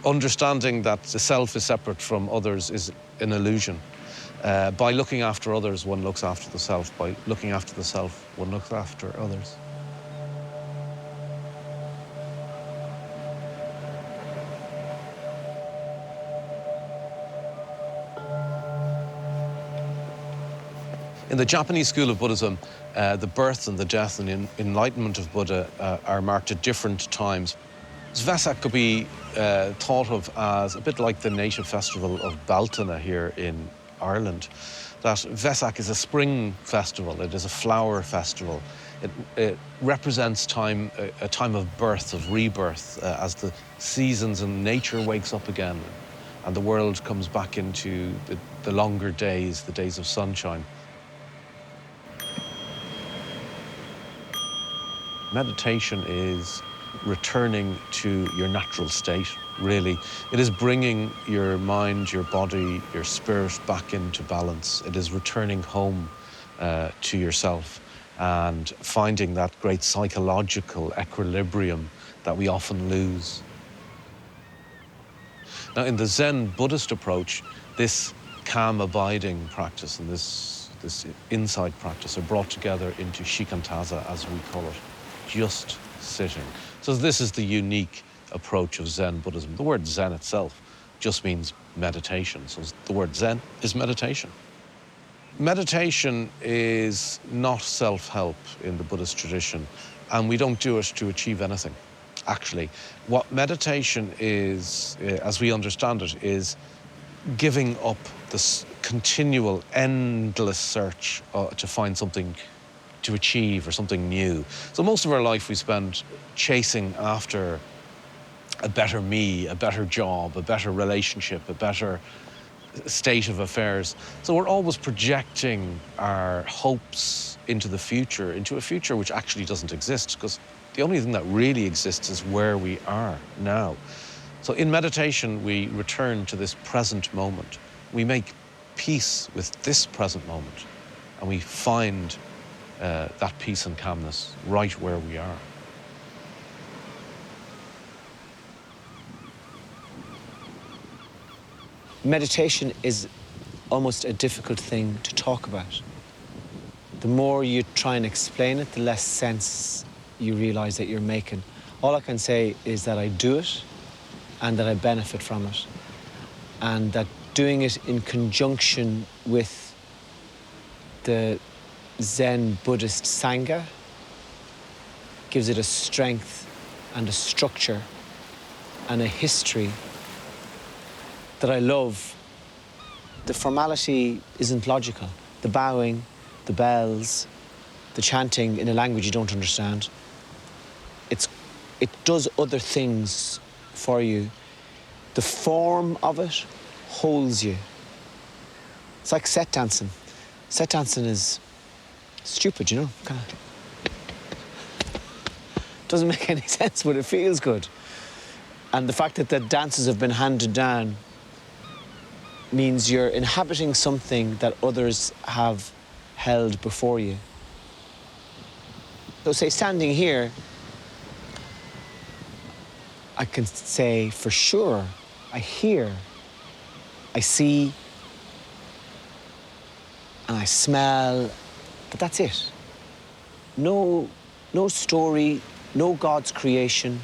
understanding that the self is separate from others is an illusion. By looking after others, one looks after the self. By looking after the self, one looks after others. In the Japanese school of Buddhism, the birth and the death and the enlightenment of Buddha are marked at different times. Vesac could be thought of as a bit like the native festival of Baltana here in Ireland. That Vesac is a spring festival, it is a flower festival. It represents time, a time of birth, of rebirth, as the seasons and nature wakes up again and the world comes back into the longer days, the days of sunshine. Meditation is returning to your natural state, really. It is bringing your mind, your body, your spirit back into balance. It is returning home to yourself and finding that great psychological equilibrium that we often lose. Now, in the Zen Buddhist approach, this calm abiding practice and this insight practice are brought together into shikantaza, as we call it. Just sitting. So this is the unique approach of Zen Buddhism. The word Zen itself just means meditation. So the word Zen is meditation. Meditation is not self-help in the Buddhist tradition, and we don't do it to achieve anything, actually. What meditation is, as we understand it, is giving up this continual, endless search to find something to achieve or something new. So most of our life we spend chasing after a better me, a better job, a better relationship, a better state of affairs. So we're always projecting our hopes into a future which actually doesn't exist, because the only thing that really exists is where we are now. So in meditation, we return to this present moment. We make peace with this present moment, and we find that peace and calmness right where we are. Meditation is almost a difficult thing to talk about. The more you try and explain it, the less sense you realize that you're making. All I can say is that I do it and that I benefit from it, and that doing it in conjunction with the Zen Buddhist Sangha gives it a strength and a structure and a history that I love. The formality isn't logical. The bowing, the bells, the chanting in a language you don't understand. It does other things for you. The form of it holds you. It's like set dancing. Set dancing is stupid, you know, kind of doesn't make any sense, but it feels good. And the fact that the dances have been handed down means you're inhabiting something that others have held before you. So say standing here, I can say for sure, I hear, I see, and I smell, but that's it. No story, no God's creation,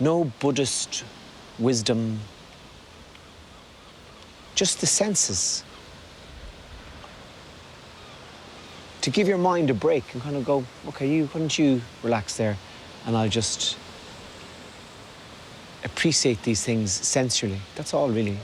no Buddhist wisdom, just the senses. To give your mind a break and kind of go, okay, why don't you relax there, and I'll just appreciate these things sensually. That's all, really.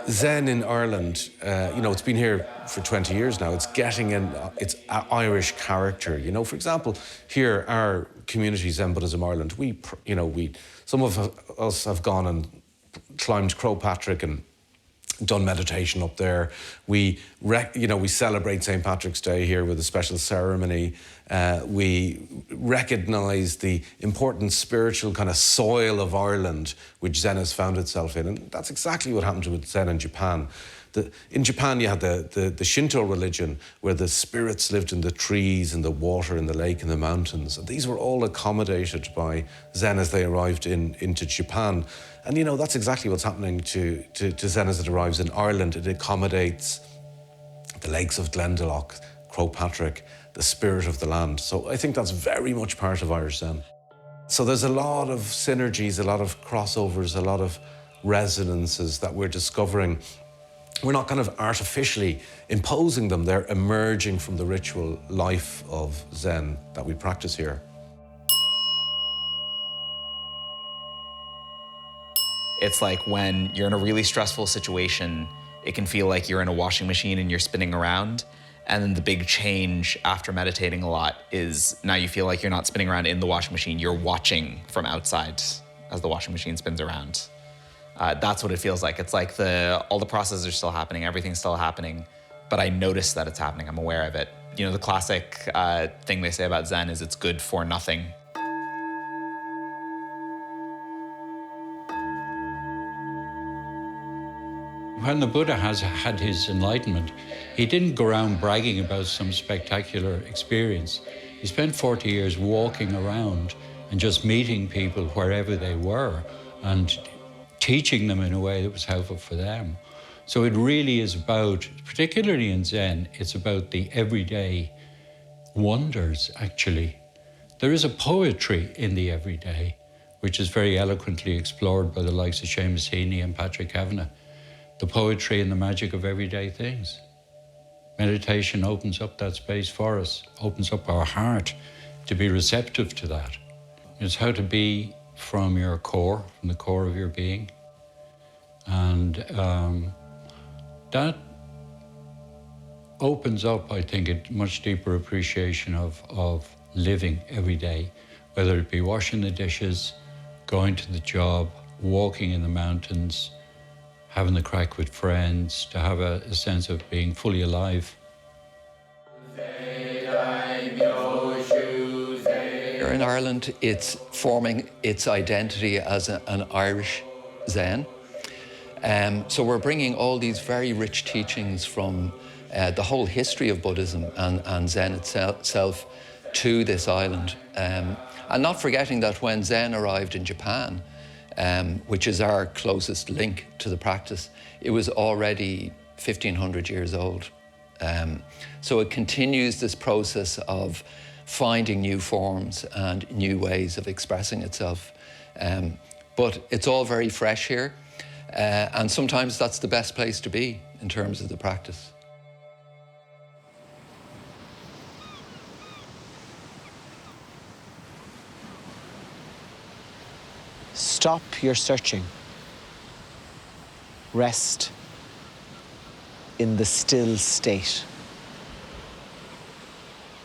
Zen in Ireland, it's been here for 20 years now. It's getting in its Irish character. For example, here, our community, Zen Buddhism Ireland, some of us have gone and climbed Croagh Patrick and done meditation up there. We celebrate St. Patrick's Day here with a special ceremony. We recognise the important spiritual kind of soil of Ireland, which Zen has found itself in. And that's exactly what happened with Zen in Japan. In Japan, you had the Shinto religion, where the spirits lived in the trees, in the water, in the lake, in the mountains. And these were all accommodated by Zen as they arrived into Japan. And, you know, that's exactly what's happening to Zen as it arrives in Ireland. It accommodates the lakes of Glendalough, Crowpatrick, the spirit of the land. So I think that's very much part of Irish Zen. So there's a lot of synergies, a lot of crossovers, a lot of resonances that we're discovering. We're not kind of artificially imposing them, they're emerging from the ritual life of Zen that we practice here. It's like when you're in a really stressful situation, it can feel like you're in a washing machine and you're spinning around. And then the big change after meditating a lot is now you feel like you're not spinning around in the washing machine, you're watching from outside as the washing machine spins around. That's what it feels like. It's like all the processes are still happening, everything's still happening, but I notice that it's happening, I'm aware of it. You know, the classic thing they say about Zen is it's good for nothing. When the Buddha had his enlightenment, he didn't go around bragging about some spectacular experience. He spent 40 years walking around and just meeting people wherever they were and teaching them in a way that was helpful for them. So it really is about, particularly in Zen, it's about the everyday wonders, actually. There is a poetry in the everyday, which is very eloquently explored by the likes of Seamus Heaney and Patrick Kavanagh. The poetry and the magic of everyday things. Meditation opens up that space for us, opens up our heart to be receptive to that. It's how to be from your core, from the core of your being. And that opens up, I think, a much deeper appreciation of living every day, whether it be washing the dishes, going to the job, walking in the mountains, having the crack with friends, to have a sense of being fully alive. Here in Ireland, it's forming its identity as an Irish Zen. So we're bringing all these very rich teachings from the whole history of Buddhism and Zen itself to this island. And not forgetting that when Zen arrived in Japan, which is our closest link to the practice, it was already 1,500 years old. So it continues this process of finding new forms and new ways of expressing itself. But it's all very fresh here, and sometimes that's the best place to be in terms of the practice. Stop your searching. Rest in the still state.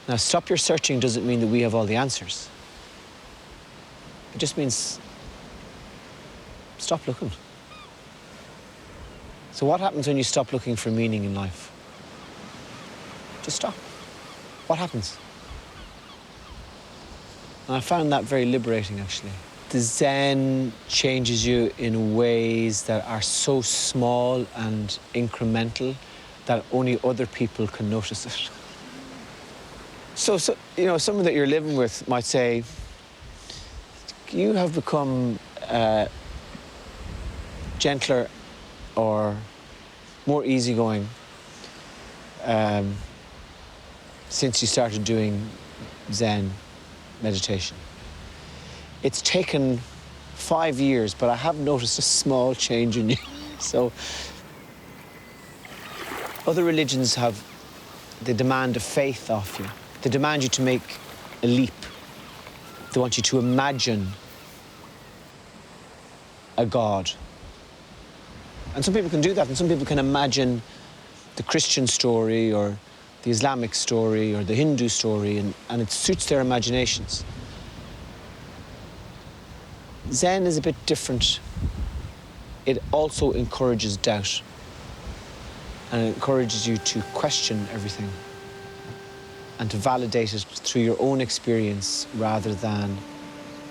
Now, stop your searching doesn't mean that we have all the answers. It just means stop looking. So what happens when you stop looking for meaning in life? Just stop. What happens? And I found that very liberating, actually. The Zen changes you in ways that are so small and incremental that only other people can notice it. So you know, someone that you're living with might say, you have become gentler or more easygoing since you started doing Zen meditation. It's taken 5 years, but I have noticed a small change in you. So other religions they demand a faith off you. They demand you to make a leap. They want you to imagine a God. And some people can do that, and some people can imagine the Christian story or the Islamic story or the Hindu story, and it suits their imaginations. Zen is a bit different. It also encourages doubt, and it encourages you to question everything and to validate it through your own experience rather than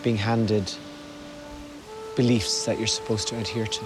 being handed beliefs that you're supposed to adhere to.